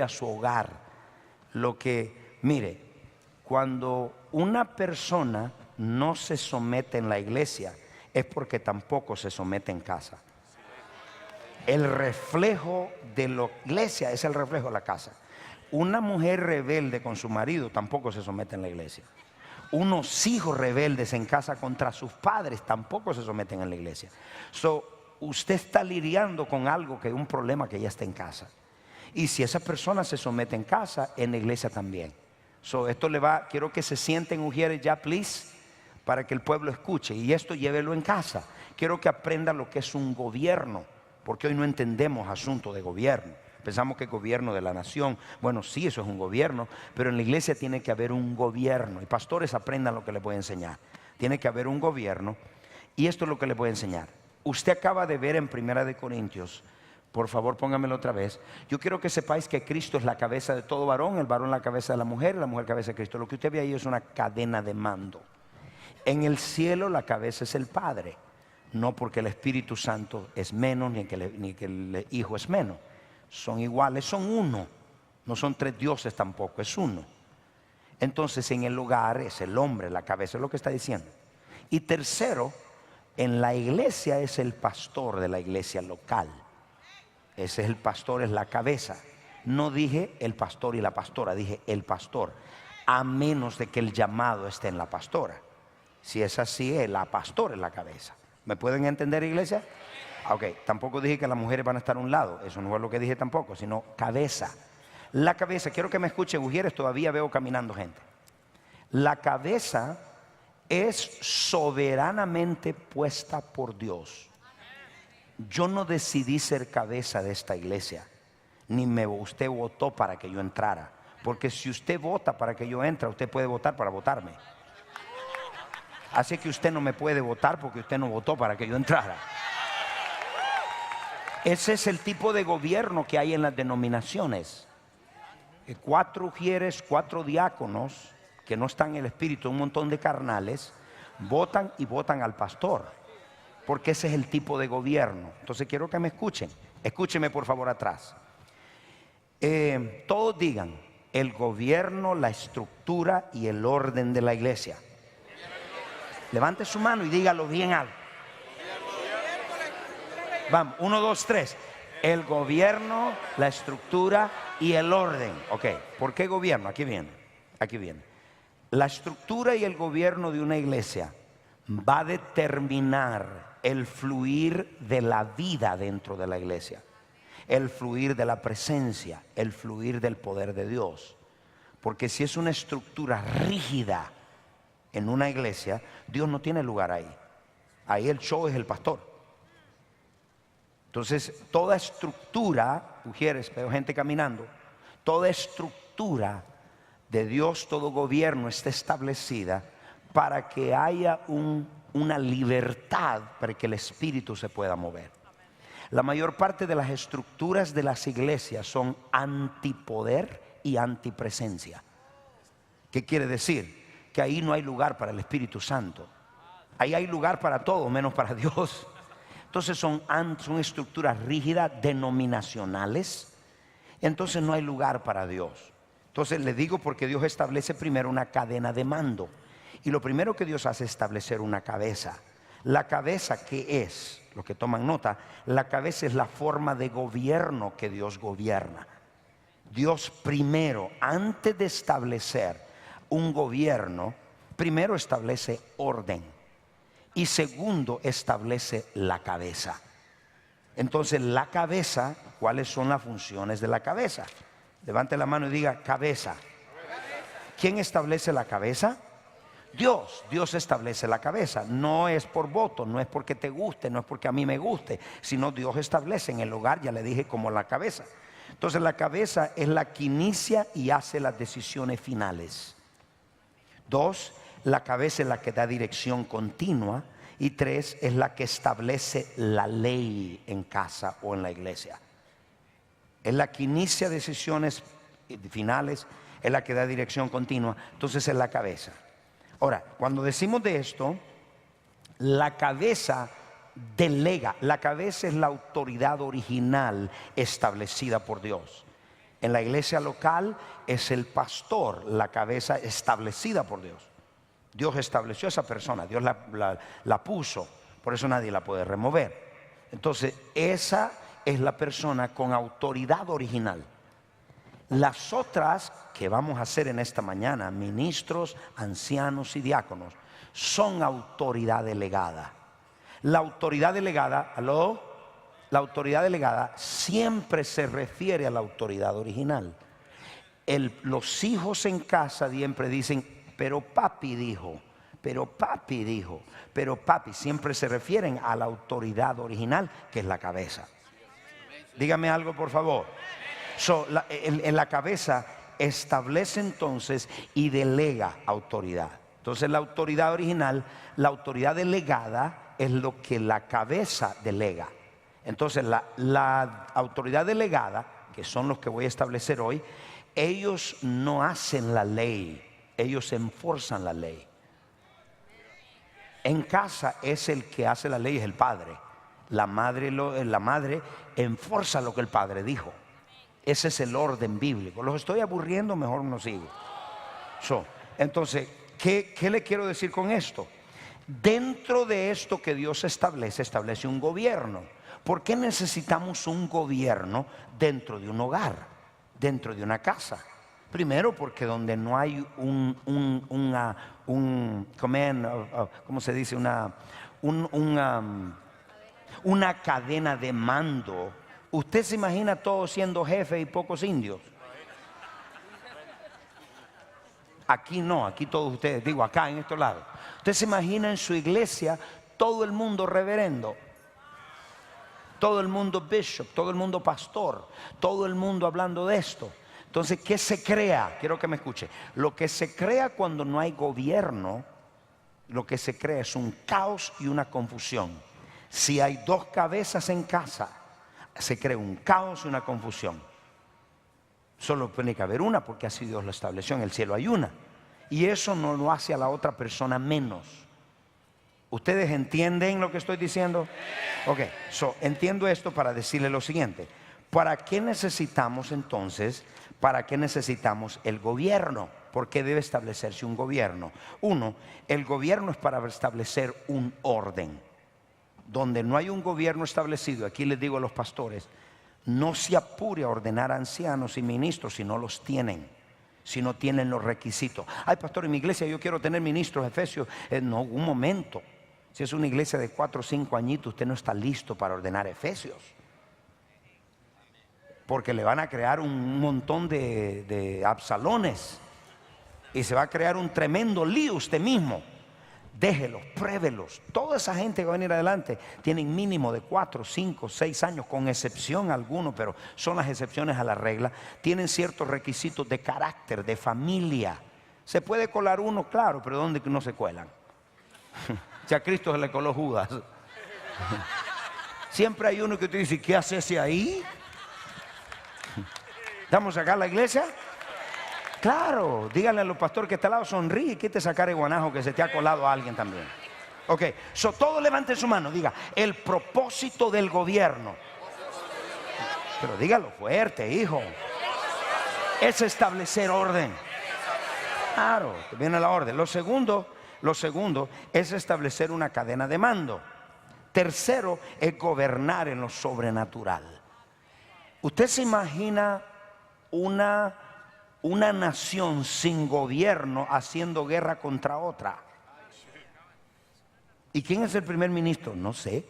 propio su hogar. Mire, cuando una persona no se somete en la iglesia, es porque tampoco se somete en casa. El reflejo de la iglesia es el reflejo de la casa. Una mujer rebelde con su marido tampoco se somete en la iglesia. Unos hijos rebeldes en casa contra sus padres tampoco se someten en la iglesia. Usted está lidiando con algo que es un problema que ya está en casa. Y si esa persona se somete en casa, en la iglesia también. Quiero que se sienten, mujeres, ya, please, para que el pueblo escuche. Y esto llévelo en casa. Quiero que aprenda lo que es un gobierno, porque hoy no entendemos asunto de gobierno. Pensamos que es gobierno de la nación. Bueno, sí, eso es un gobierno, pero en la iglesia tiene que haber un gobierno. Y pastores, aprendan lo que les voy a enseñar. Tiene que haber un gobierno. Y esto es lo que les voy a enseñar. Usted acaba de ver en 1 Corintios, por favor póngamelo otra vez. Yo quiero que sepáis que Cristo es la cabeza de todo varón, el varón la cabeza de la mujer cabeza de Cristo. Lo que usted ve ahí es una cadena de mando. En el cielo la cabeza es el Padre. No porque el Espíritu Santo es menos, ni que el Hijo es menos. Son iguales, son uno. No son tres dioses tampoco, es uno. Entonces en el hogar es el hombre, la cabeza, es lo que está diciendo. Y tercero, en la iglesia es el pastor de la iglesia local. Ese es el pastor, es la cabeza. No dije el pastor y la pastora, dije el pastor. A menos de que el llamado esté en la pastora. Si es así, la pastora es la cabeza. ¿Me pueden entender, iglesia? Ok, tampoco dije que las mujeres van a estar a un lado. Eso no es lo que dije tampoco, sino cabeza. La cabeza, quiero que me escuchen, mujeres, todavía veo caminando gente. La cabeza es soberanamente puesta por Dios. Yo no decidí ser cabeza de esta iglesia, ni usted votó para que yo entrara. Porque si usted vota para que yo entre, usted puede votar para votarme. Así que usted no me puede votar porque usted no votó para que yo entrara. Ese es el tipo de gobierno que hay en las denominaciones. 4 ujieres, 4 diáconos que no están en el espíritu, un montón de carnales, votan y votan al pastor. Porque ese es el tipo de gobierno. Entonces quiero que me escuchen. Escúcheme por favor atrás. Todos digan el gobierno, la estructura y el orden de la iglesia. Levante su mano y dígalo bien alto. Vamos, 1, 2, 3. El gobierno, la estructura y el orden. Ok, ¿por qué gobierno? Aquí viene. Aquí viene. La estructura y el gobierno de una iglesia va a determinar el fluir de la vida dentro de la iglesia, el fluir de la presencia, el fluir del poder de Dios. Porque si es una estructura rígida en una iglesia, Dios no tiene lugar ahí. Ahí el show es el pastor. Entonces toda estructura, mujeres, veo gente caminando, toda estructura de Dios, todo gobierno está establecida para que haya una libertad, para que el espíritu se pueda mover. La mayor parte de las estructuras de las iglesias son antipoder y antipresencia. ¿Qué quiere decir? Que ahí no hay lugar para el Espíritu Santo. Ahí hay lugar para todo menos para Dios. Entonces son estructuras rígidas, denominacionales. Entonces no hay lugar para Dios. Entonces le digo porque Dios establece primero una cadena de mando. Y lo primero que Dios hace es establecer una cabeza. La cabeza, ¿qué es? Los que toman nota, la cabeza es la forma de gobierno que Dios gobierna. Dios primero, antes de establecer un gobierno, primero establece orden y segundo establece la cabeza. Entonces la cabeza, ¿cuáles son las funciones de la cabeza? Levante la mano y diga cabeza. ¿Quién establece la cabeza? Dios. Dios establece la cabeza. No es por voto, no es porque te guste, no es porque a mí me guste, sino Dios establece en el hogar, ya le dije, como la cabeza. Entonces la cabeza es la que inicia y hace las decisiones finales. 2, la cabeza es la que da dirección continua. Y 3, es la que establece la ley en casa o en la iglesia. Es la que inicia decisiones finales, es la que da dirección continua. Entonces es la cabeza. Ahora, cuando decimos de esto, la cabeza delega. La cabeza es la autoridad original establecida por Dios. En la iglesia local es el pastor, la cabeza establecida por Dios. Dios estableció a esa persona, Dios la puso, por eso nadie la puede remover. Entonces esa es la persona con autoridad original. Las otras que vamos a hacer en esta mañana, ministros, ancianos y diáconos, son autoridad delegada. La autoridad delegada, ¿aló? La autoridad delegada siempre se refiere a la autoridad original. Los hijos en casa siempre dicen, pero papi dijo, pero papi dijo, pero papi, siempre se refieren a la autoridad original, que es la cabeza. Dígame algo, por favor. En la cabeza establece entonces y delega autoridad. Entonces la autoridad original, la autoridad delegada es lo que la cabeza delega. Entonces la autoridad delegada, que son los que voy a establecer hoy, ellos no hacen la ley, ellos enforzan la ley. En casa es el que hace la ley, es el padre. La madre enforza lo que el padre dijo. Ese es el orden bíblico. Los estoy aburriendo, mejor no sigo. Entonces, ¿qué le quiero decir con esto? Dentro de esto que Dios establece un gobierno. ¿Por qué necesitamos un gobierno dentro de un hogar, dentro de una casa? Primero, porque donde no hay ¿cómo se dice? Una cadena de mando. ¿Usted se imagina todos siendo jefes y pocos indios? Aquí no, aquí todos ustedes, digo acá en estos lados. ¿Usted se imagina en su iglesia todo el mundo reverendo? Todo el mundo bishop, todo el mundo pastor, todo el mundo hablando de esto. Entonces, ¿qué se crea? Quiero que me escuche. Lo que se crea cuando no hay gobierno, lo que se crea es un caos y una confusión. Si hay dos cabezas en casa, se crea un caos y una confusión. Solo tiene que haber una, porque así Dios lo estableció. En el cielo hay una. Y eso no lo hace a la otra persona menos. ¿Ustedes entienden lo que estoy diciendo? Ok, entiendo esto para decirle lo siguiente. ¿Para qué necesitamos entonces? ¿Para qué necesitamos el gobierno? ¿Por qué debe establecerse un gobierno? Uno, el gobierno es para establecer un orden. Donde no hay un gobierno establecido, aquí les digo a los pastores, no se apure a ordenar ancianos y ministros si no los tienen, si no tienen los requisitos. Ay, pastor, en mi iglesia yo quiero tener ministros, efesios. No, un momento. Si es una iglesia de 4 o 5 añitos, usted no está listo para ordenar efesios. Porque le van a crear un montón de absalones. Y se va a crear un tremendo lío usted mismo. Déjelos, pruébelos. Toda esa gente que va a venir adelante tienen mínimo de 4, 5, 6 años, con excepción alguno, pero son las excepciones a la regla. Tienen ciertos requisitos de carácter, de familia. Se puede colar uno, claro, pero ¿dónde no se cuelan? Si a Cristo se le coló Judas. Siempre hay uno que te dice, ¿qué hace ese ahí? ¿Estamos acá en la iglesia? Claro, díganle a los pastores que está al lado, sonríe y quite esa cara de guanajo que se te ha colado a alguien también. Ok, todos levanten su mano, diga, el propósito del gobierno. Pero dígalo fuerte, hijo. Es establecer orden. Claro, viene la orden. Lo segundo es establecer una cadena de mando. Tercero es gobernar en lo sobrenatural. ¿Usted se imagina una nación sin gobierno haciendo guerra contra otra? ¿Y quién es el primer ministro? No sé.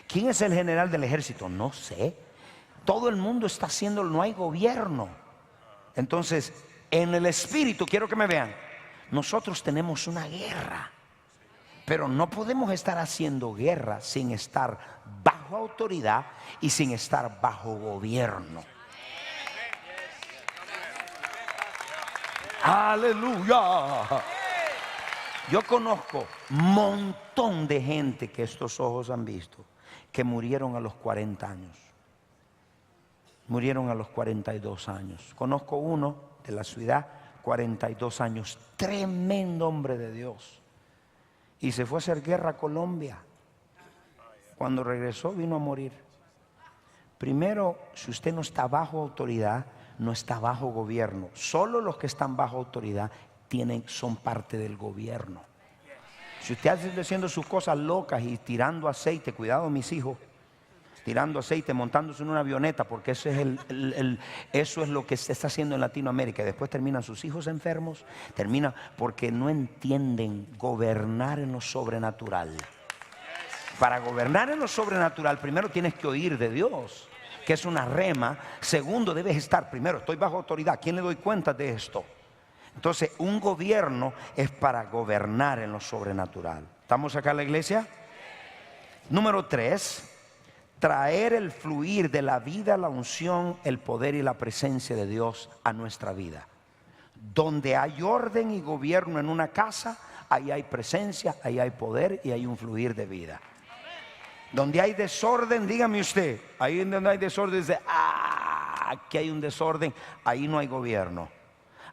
¿Quién es el general del ejército? No sé. Todo el mundo está haciéndolo, no hay gobierno. Entonces, en el espíritu, quiero que me vean, nosotros tenemos una guerra, pero no podemos estar haciendo guerra sin estar bajo autoridad y sin estar bajo gobierno. Aleluya. Yo conozco un montón de gente que estos ojos han visto que murieron a los 40 años. Murieron a los 42 años. Conozco uno de la ciudad, 42 años, tremendo hombre de Dios. Y se fue a hacer guerra a Colombia. Cuando regresó vino a morir. Primero, si usted no está bajo autoridad, no está bajo gobierno. Solo los que están bajo autoridad son parte del gobierno. Si usted está haciendo sus cosas locas y tirando aceite, cuidado mis hijos, tirando aceite, montándose en una avioneta, porque eso es lo que se está haciendo en Latinoamérica. Y después terminan sus hijos enfermos, porque no entienden gobernar en lo sobrenatural. Para gobernar en lo sobrenatural, primero tienes que oír de Dios, que es una rema. Segundo, debes estar, primero, estoy bajo autoridad. ¿A quién le doy cuenta de esto? Entonces, un gobierno es para gobernar en lo sobrenatural. ¿Estamos acá en la iglesia? Número 3, traer el fluir de la vida, la unción, el poder y la presencia de Dios a nuestra vida. Donde hay orden y gobierno en una casa, ahí hay presencia, ahí hay poder y hay un fluir de vida. Donde hay desorden, dígame usted, ahí donde hay desorden, dice, aquí hay un desorden, ahí no hay gobierno,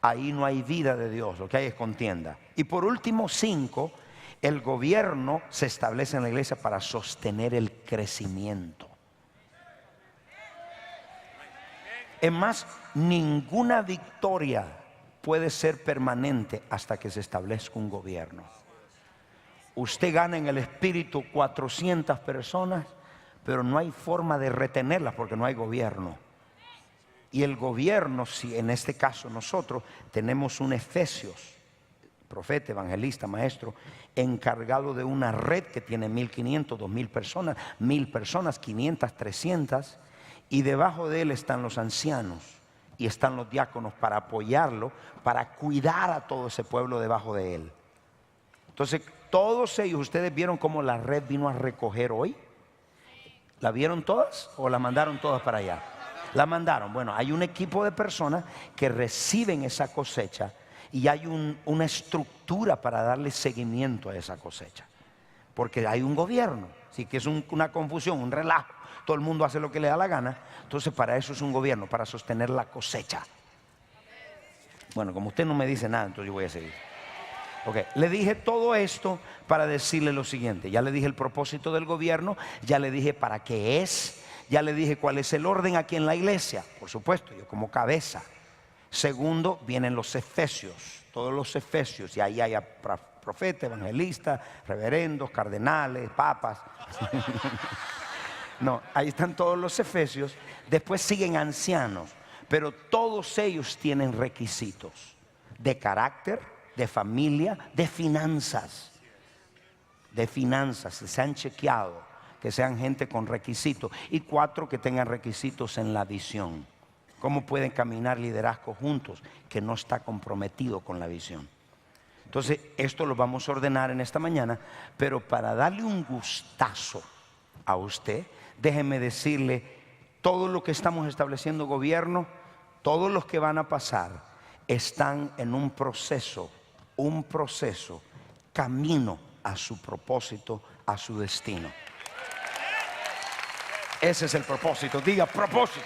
ahí no hay vida de Dios, lo que hay es contienda. Y por último, 5, el gobierno se establece en la iglesia para sostener el crecimiento. Es más, ninguna victoria puede ser permanente hasta que se establezca un gobierno. Usted gana en el espíritu 400 personas, pero no hay forma de retenerlas porque no hay gobierno. Y el gobierno, si en este caso nosotros tenemos un Efesios, profeta, evangelista, maestro, encargado de una red que tiene 1500, 2000 personas, 1000 personas, 500, 300, y debajo de él están los ancianos y están los diáconos para apoyarlo, para cuidar a todo ese pueblo debajo de él. Entonces, todos ellos, ustedes vieron cómo la red vino a recoger hoy. ¿La vieron todas o la mandaron todas para allá? La mandaron. Bueno, hay un equipo de personas que reciben esa cosecha y hay una estructura para darle seguimiento a esa cosecha, porque hay un gobierno. Así que es una confusión, un relajo, todo el mundo hace lo que le da la gana. Entonces para eso es un gobierno, para sostener la cosecha. Bueno, como usted no me dice nada, entonces yo voy a seguir. Okay. Le dije todo esto para decirle lo siguiente. Ya le dije el propósito del gobierno, ya le dije para qué es, ya le dije cuál es el orden aquí en la iglesia, por supuesto, yo como cabeza. Segundo, vienen los efesios, todos los efesios, y ahí hay profetas, evangelistas, reverendos, cardenales, papas. No, ahí están todos los efesios. Después siguen ancianos, pero todos ellos tienen requisitos de carácter, de familia, de finanzas. Se han chequeado, que sean gente con requisitos. Y 4, que tengan requisitos en la visión. ¿Cómo pueden caminar liderazgo juntos que no está comprometido con la visión? Entonces, esto lo vamos a ordenar en esta mañana, pero para darle un gustazo a usted, déjeme decirle, todo lo que estamos estableciendo gobierno, todos los que van a pasar, están en un proceso, camino a su propósito, a su destino. Ese es el propósito, diga propósito.